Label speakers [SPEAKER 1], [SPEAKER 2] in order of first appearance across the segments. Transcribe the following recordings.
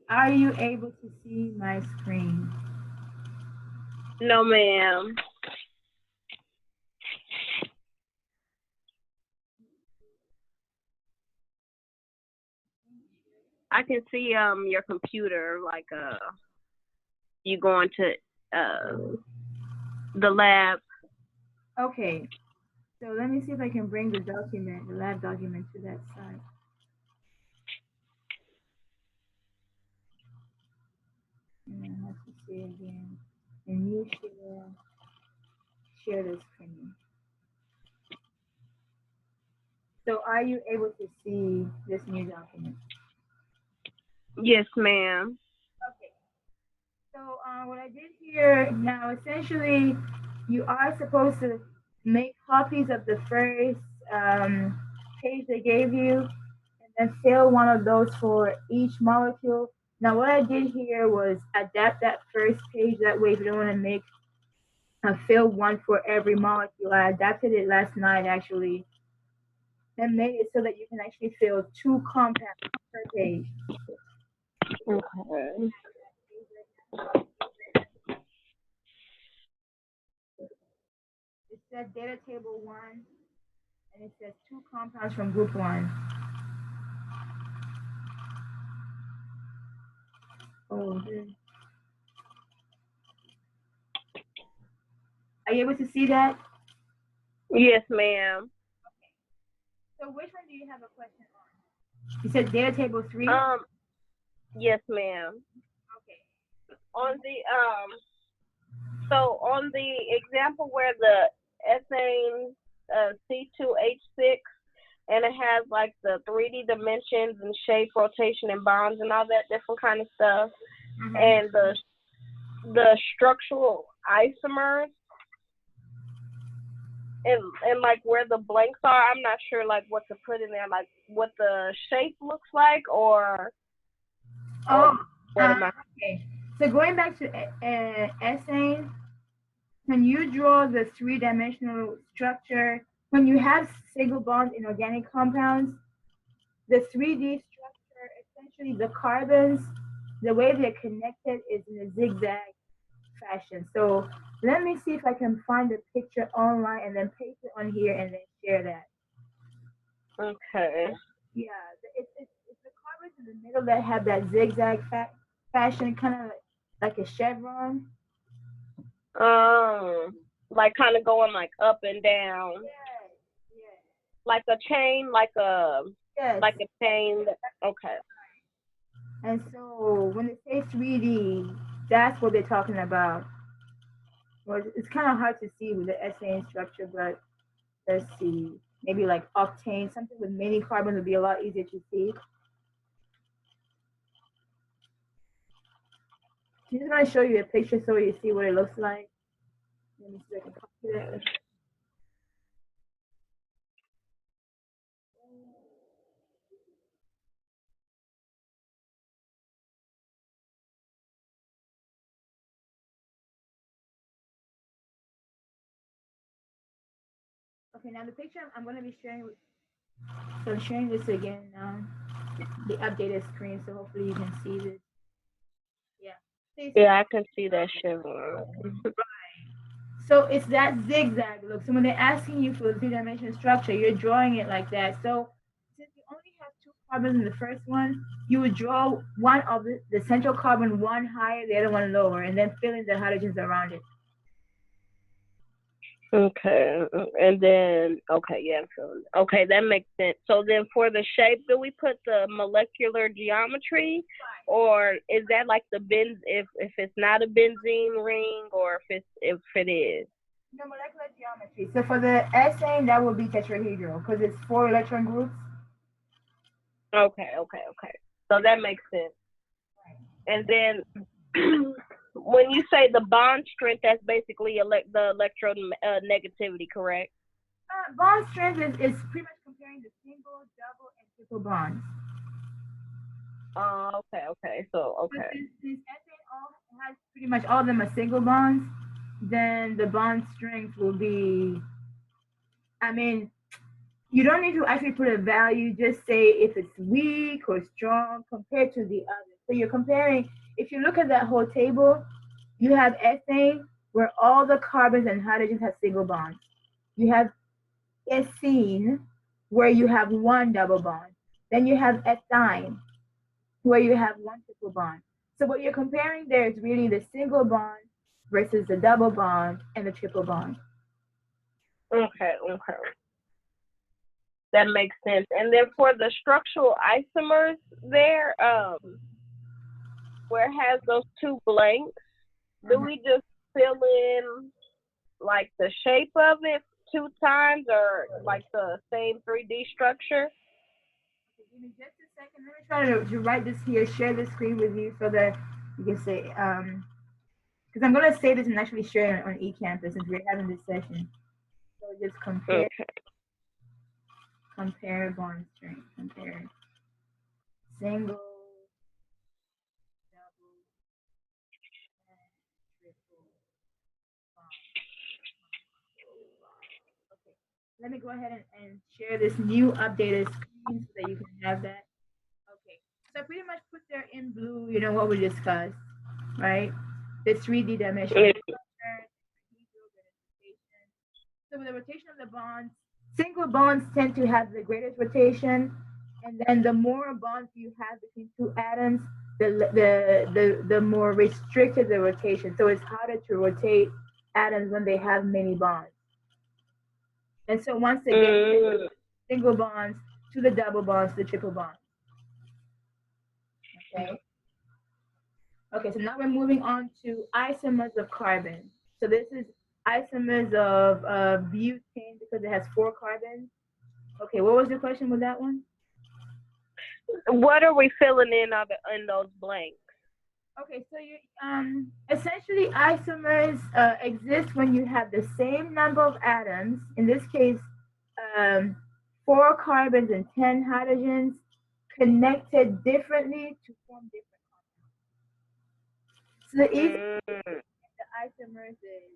[SPEAKER 1] Are you able to see my screen?
[SPEAKER 2] No, ma'am. I can see your computer, like you going to the lab.
[SPEAKER 1] Okay. So let me see if I can bring the document, the lab document, to that site. And I have to see again. And you share the screen. So are you able to see this new document?
[SPEAKER 2] Yes, ma'am.
[SPEAKER 1] Okay. So what I did here now, essentially, you are supposed to make copies of the first page they gave you, and then fill one of those for each molecule. Now, what I did here was adapt that first page. That way, if you don't want to make fill one for every molecule, I adapted it last night actually, and made it so that you can actually fill two compounds per page.
[SPEAKER 2] Okay.
[SPEAKER 1] It says data table one, and it says two compounds from group one. Oh, are you able to see that?
[SPEAKER 2] Yes, ma'am.
[SPEAKER 1] So which one do you have a question on? You said data table three?
[SPEAKER 2] Yes, ma'am.
[SPEAKER 1] Okay.
[SPEAKER 2] On the so on the example where the ethane C2H6 and it has like the 3D dimensions and shape, rotation, and bonds and all that different kind of stuff, and the structural isomers and like where the blanks are. I'm not sure like what to put in there, like what the shape looks like, or
[SPEAKER 1] Oh,
[SPEAKER 2] what am I?
[SPEAKER 1] okay. So going back to ethane, when you draw the three-dimensional structure, when you have single bonds in organic compounds, the 3D structure, essentially the carbons, the way they're connected is in a zigzag fashion. So let me see if I can find a picture online and then paste it on here and then share that.
[SPEAKER 2] Okay.
[SPEAKER 1] Yeah, it's the carbons in the middle that have that zigzag fashion, kind of like a chevron.
[SPEAKER 2] Like kind of going like up and down,
[SPEAKER 1] Yes, yes,
[SPEAKER 2] like a chain,
[SPEAKER 1] yes.
[SPEAKER 2] like a chain. Okay.
[SPEAKER 1] And so when they say 3D, that's what they're talking about. Well, it's kind of hard to see with the SAN structure, but let's see. Maybe like octane, something with many carbons would be a lot easier to see. I'm just going to show you a picture so you see what it looks like. Let me see if I can copy that. Okay, now the picture I'm going to be sharing, so I'm sharing this again now, the updated screen, so hopefully you can see this. Yeah.
[SPEAKER 2] Yeah, I can see that chevron.
[SPEAKER 1] So it's that zigzag look. So when they're asking you for the three-dimensional structure, you're drawing it like that. So since you only have two carbons in the first one, you would draw one of the central carbon one higher, the other one lower, and then fill in the hydrogens around it.
[SPEAKER 2] Okay, and then okay, yeah, so okay, that makes sense. So then for the shape, do we put the molecular geometry, or is that like the benz if it's not a benzene ring, or if it is?
[SPEAKER 1] No molecular geometry. So for the ethane, that would be tetrahedral because it's four electron groups.
[SPEAKER 2] Okay, okay, okay. So that makes sense. And then when you say the bond strength, that's basically the electron negativity, correct?
[SPEAKER 1] Bond strength is pretty much comparing the single, double, and triple bonds.
[SPEAKER 2] Okay, okay. So
[SPEAKER 1] But
[SPEAKER 2] okay.
[SPEAKER 1] since ethane all has pretty much all of them are single bonds, then the bond strength will be, I mean, you don't need to actually put a value, just say if it's weak or strong compared to the others. So you're comparing, if you look at that whole table, you have ethane where all the carbons and hydrogens have single bonds. You have ethene where you have one double bond. Then you have ethine where you have one triple bond. So what you're comparing there is really the single bond versus the double bond and the triple bond.
[SPEAKER 2] Okay, okay. That makes sense. And then for the structural isomers there, where it has those two blanks, do we just fill in like the shape of it two times or like the same 3D structure?
[SPEAKER 1] Give me just a second. Let me try to write this here, share the screen with you so that you can say, because I'm going to say this and actually share it on eCampus since we're having this session. So just compare,
[SPEAKER 2] Okay.
[SPEAKER 1] compare bond strength, compare single, double, and triple bond. Okay, let me go ahead and share this new updated screen so that you can have that. Okay, so I pretty much put there in blue, you know, what we discussed, right? The 3D dimensional structure, so with the rotation of the bonds, single bonds tend to have the greatest rotation, and then the more bonds you have between two atoms, the more restricted the rotation. So it's harder to rotate atoms when they have many bonds. And so once again, single bonds to the double bonds to the triple bonds. Okay. Okay, so now we're moving on to isomers of carbon. So this is isomers of butane because it has 4 carbons. Okay, what was your question with that one?
[SPEAKER 2] What are we filling in those blanks?
[SPEAKER 1] Okay, so you essentially isomers exist when you have the same number of atoms. In this case, 4 carbons and 10 hydrogens connected differently to form different compounds. So the easy the isomers is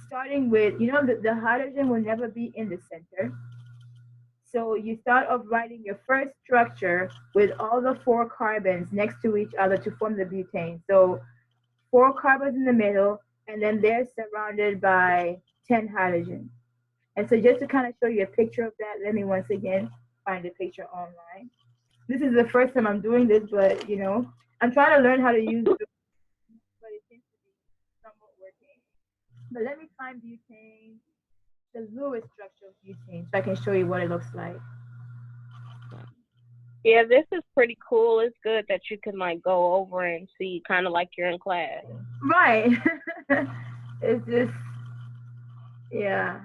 [SPEAKER 1] starting with, you know, the hydrogen will never be in the center. So you start off writing your first structure with all the 4 carbons next to each other to form the butane. So 4 carbons in the middle, and then they're surrounded by 10 hydrogens. And so just to kind of show you a picture of that, let me once again find a picture online. This is the first time I'm doing this, but you know, I'm trying to learn how to use it, but it seems to be somewhat working. But let me find butane, the Lewis structure of butane, so I can show you what it looks like.
[SPEAKER 2] Yeah, this is pretty cool. It's good that you can like go over and see kind of like you're in class.
[SPEAKER 1] Right. It's just, yeah.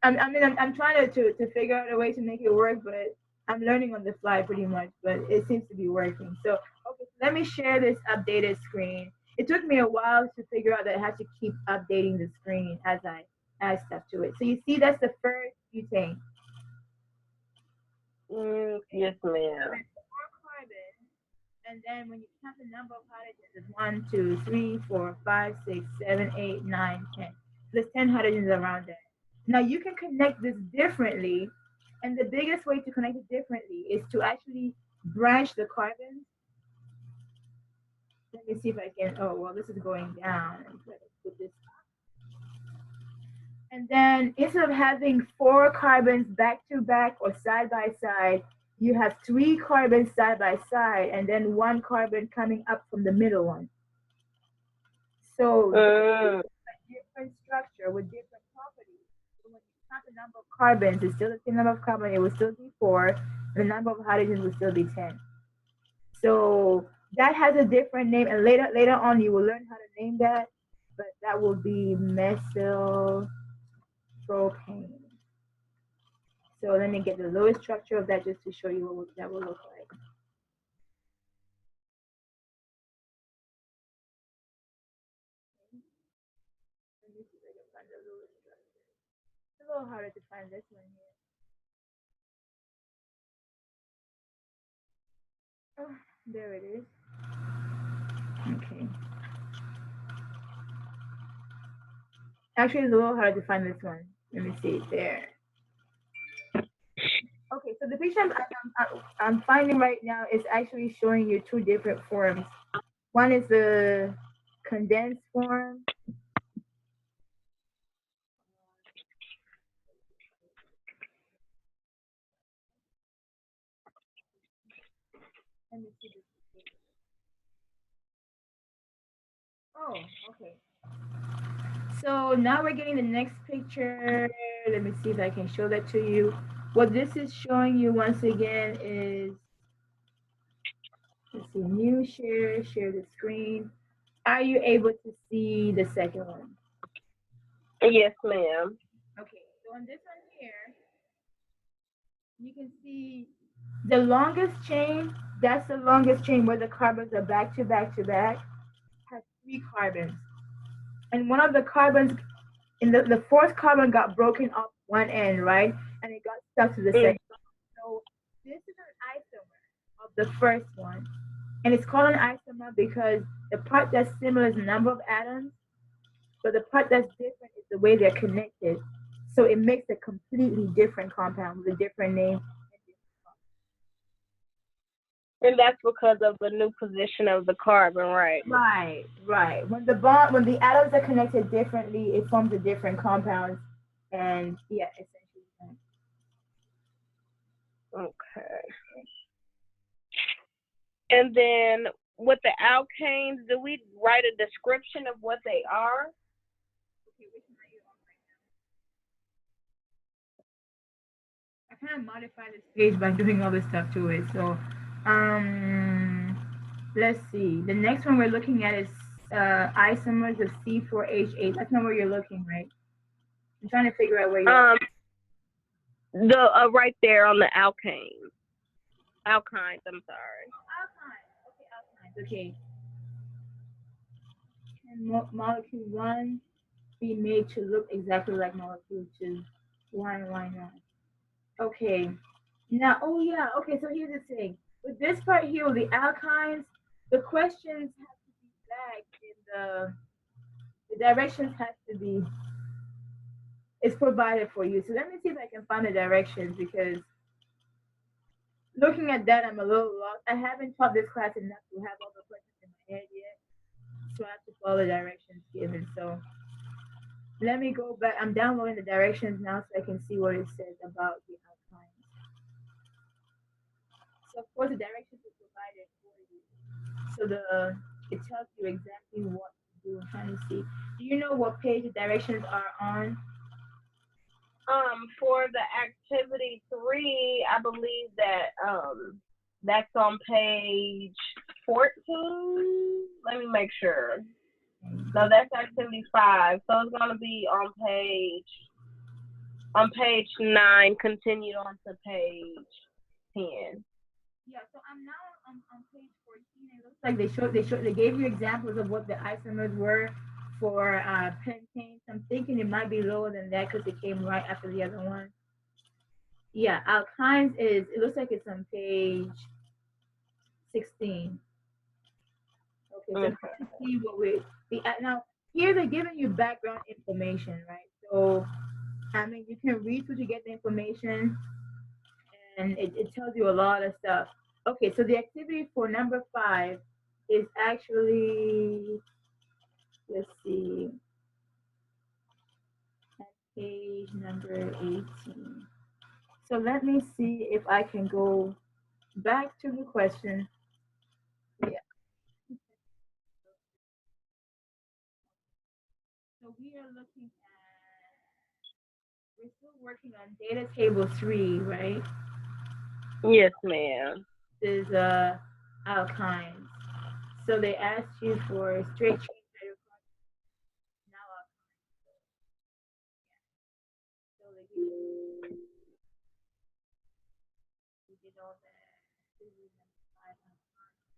[SPEAKER 1] I mean, I'm trying to figure out a way to make it work, but I'm learning on the fly pretty much, but it seems to be working. So, okay, so let me share this updated screen. It took me a while to figure out that I had to keep updating the screen as I add stuff to it. So you see, that's the first butane.
[SPEAKER 2] Yes, ma'am.
[SPEAKER 1] And then when you count the number of hydrogens, it's 1, 2, 3, 4, 5, 6, 7, 8, 9, 10. There's 10 hydrogens around that. Now you can connect this differently, and the biggest way to connect it differently is to actually branch the carbons. Let me see if I can. Oh well, this is going down. Let me put this. And then instead of having 4 carbons back to back or side by side, you have 3 carbons side by side, and then 1 carbon coming up from the middle one. So a different structure with different properties. So when you count the number of carbons, it's still the same number of carbon. It will still be 4. And the number of hydrogens will still be 10. So that has a different name, and later on you will learn how to name that. But that will be methyl propane. So let me get the lowest structure of that just to show you what that will look like. Let me see if I can find the lowest structure. It's a little harder to find this one here. Oh, there it is. Okay. Actually, it's a little hard to find this one. Let me see it there. Okay, so the picture I'm finding right now is actually showing you two different forms. One is the condensed form. Let me see this. Oh, okay. So now we're getting the next picture. Let me see if I can show that to you. What this is showing you once again is, let's see, new share the screen. Are you able to see the second one?
[SPEAKER 2] Yes, ma'am.
[SPEAKER 1] Okay, so on this one here, you can see the longest chain, that's the longest chain where the carbons are back to back to back, has three carbons. And one of the carbons, in the fourth carbon got broken off one end, right? And it got stuck to the second. So this is an isomer of the first one. And it's called an isomer because the part that's similar is the number of atoms, but the part that's different is the way they're connected. So it makes a completely different compound with a different name.
[SPEAKER 2] And that's because of the new position of the carbon, right?
[SPEAKER 1] Right, right. When the atoms are connected differently, it forms a different compound, and yeah, essentially.
[SPEAKER 2] Okay. And then with the alkanes, do we write a description of what they are?
[SPEAKER 1] Okay, which one are you on right now? I kind of modified this page by doing all this stuff to it. So, um, let's see. The next one we're looking at is isomers of C4H8. That's not where you're looking, right? I'm trying to figure out where you're.
[SPEAKER 2] The right there on the alkanes. Alkynes, I'm sorry.
[SPEAKER 1] Alkynes. Okay. Can molecule one be made to look exactly like molecule two? Why not? Okay. Now, oh yeah. Okay, so here's the thing. With this part here, with the alkynes, the questions have to be flagged in the directions have to be, it's provided for you. So let me see if I can find the directions because looking at that, I'm a little lost. I haven't taught this class enough to have all the questions in my head yet, so I have to follow the directions given. So let me go back. I'm downloading the directions now so I can see what it says about the alkynes. So of course the directions are provided for you. So it tells you exactly what to do. I'm trying to see. Do you know what page the directions are on?
[SPEAKER 2] For the activity 3, I believe that that's on page 14. Let me make sure. No, that's activity 5. So it's gonna be on page 9, continued on to page 10.
[SPEAKER 1] Yeah, so I'm now on page 14. It looks like they gave you examples of what the isomers were for pentanes. I'm thinking it might be lower than that because it came right after the other one. Yeah, alkynes is, it looks like it's on page 16. Okay, so let's see what now here they're giving you background information, right? So I mean you can read through to get the information and it tells you a lot of stuff. Okay, so the activity for number 5 is actually, let's see, at page number 18. So let me see if I can go back to the question. Yeah. So we are looking at, we're still working on data table 3, right?
[SPEAKER 2] Yes, ma'am.
[SPEAKER 1] This is alkynes. So they asked you for straight chain hydrocarbons, now alkynes. So they give you, we did all that. This is number 5 alkynes.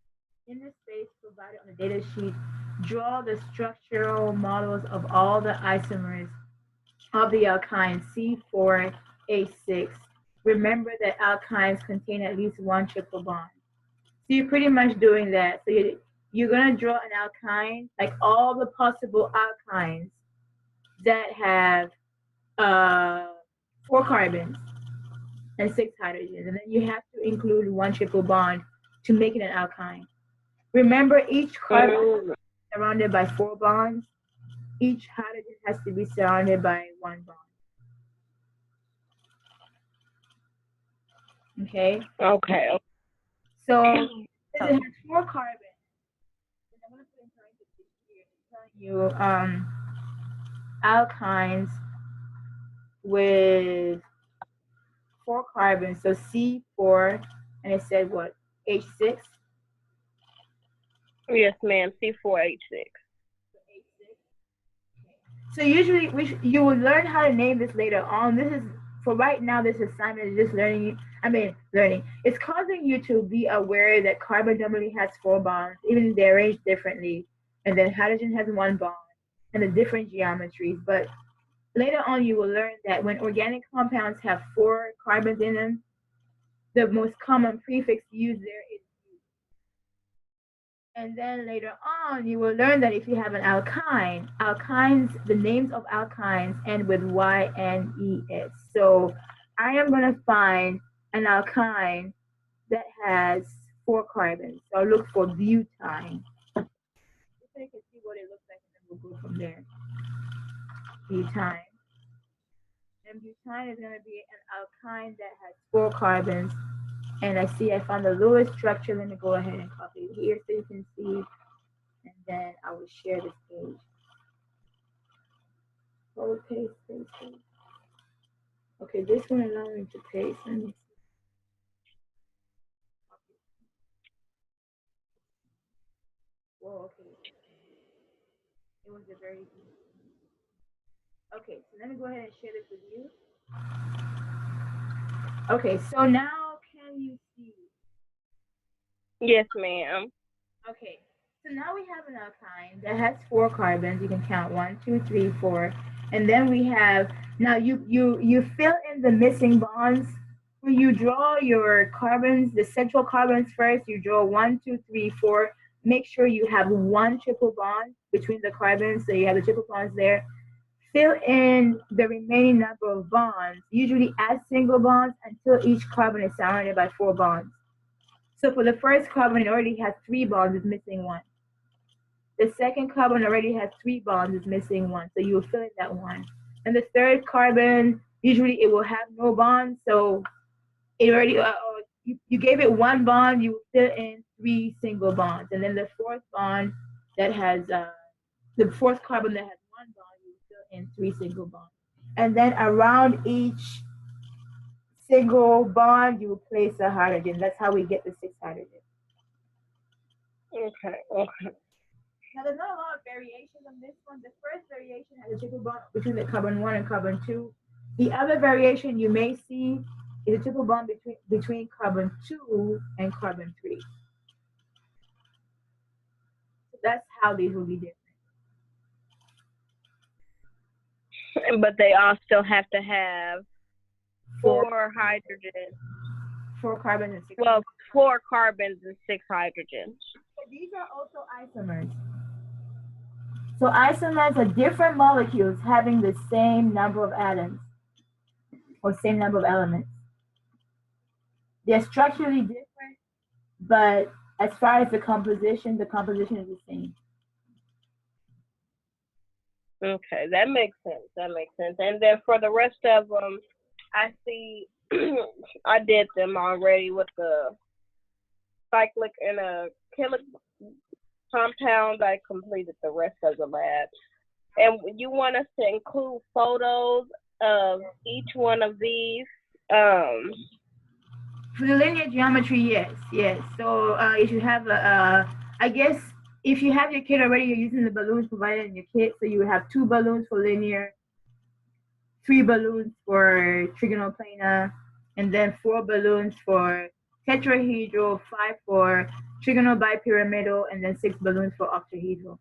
[SPEAKER 1] In the space provided on the data sheet, draw the structural models of all the isomers of the alkyne C4H6. Remember that alkynes contain at least one triple bond. So you're pretty much doing that. So you're going to draw an alkyne, like all the possible alkynes that have 4 carbons. and 6 hydrogens. And then you have to include 1 triple bond to make it an alkyne. Remember, each carbon is surrounded by 4 bonds. Each hydrogen has to be surrounded by 1 bond. Okay?
[SPEAKER 2] Okay.
[SPEAKER 1] So it has 4 carbons. And I'm going to put in parentheses here to tell you alkynes with 4 carbons. So C4, and it said what? H6?
[SPEAKER 2] Yes, ma'am. C4H6.
[SPEAKER 1] So usually you will learn how to name this later on. This is for right now. This assignment is just learning. It's causing you to be aware that carbon normally has 4 bonds, even if they're arranged differently, and then hydrogen has 1 bond, and the different geometries. But later on, you will learn that when organic compounds have 4 carbons in them, the most common prefix used there is U. And then later on, you will learn that if you have an alkyne, alkynes, the names of alkynes end with Y-N-E-S. So I am going to find an alkyne that has 4 carbons. So I'll look for butane. Just so you can see what it looks like, and then we'll go from there. Butane. And butane is going to be an alkyne that has 4 carbons. And I see I found the Lewis structure. Let me go ahead and copy it here so you can see. And then I will share this page. Forward paste, paste, paste. Okay, this one allows me to paste. Let me see. Whoa, okay. It was a very easy. Okay, so let me go ahead and share this with you. Okay, so now can you see?
[SPEAKER 2] Yes, ma'am.
[SPEAKER 1] Okay, so now we have an alkyne that has 4 carbons. You can count 1, 2, 3, 4, and then we have now you fill in the missing bonds. When you draw your carbons, the central carbons first, you draw 1, 2, 3, 4. Make sure you have 1 triple bond between the carbons, so you have the triple bonds there. Fill in the remaining number of bonds. Usually add single bonds until each carbon is surrounded by 4 bonds. So for the first carbon, it already has 3 bonds, it's missing 1. The second carbon already has 3 bonds, it's missing 1. So you will fill in that 1. And the third carbon, usually it will have no bonds, so it already you gave it 1 bond, you will fill in 3 single bonds. And then the fourth bond that has the fourth carbon that has 1 bond, you will fill in 3 single bonds. And then around each single bond, you will place a hydrogen. That's how we get the 6 hydrogen.
[SPEAKER 2] Okay.
[SPEAKER 1] Now, there's not a lot of variations on this one. The first variation has a triple bond between the carbon 1 and carbon 2. The other variation you may see is a triple bond between carbon 2 and carbon 3. So that's how these will be different.
[SPEAKER 2] But they all still have to have 4 hydrogens.
[SPEAKER 1] 4 carbons and 6.
[SPEAKER 2] Well, 4 carbons and 6 hydrogens.
[SPEAKER 1] So these are also isomers. So isomers are different molecules having the same number of atoms or same number of elements. They're structurally different, but as far as the composition is the same.
[SPEAKER 2] Okay, that makes sense. And then for the rest of them, I see I did them already with the cyclic and chemic compounds. I completed the rest of the lab. And you want us to include photos of each one of these?
[SPEAKER 1] For the linear geometry, yes. So if you have I guess if you have your kit already, you're using the balloons provided in your kit. So you would have 2 balloons for linear, 3 balloons for trigonal planar, and then 4 balloons for tetrahedral, 5 for trigonal bipyramidal, and then 6 balloons for octahedral.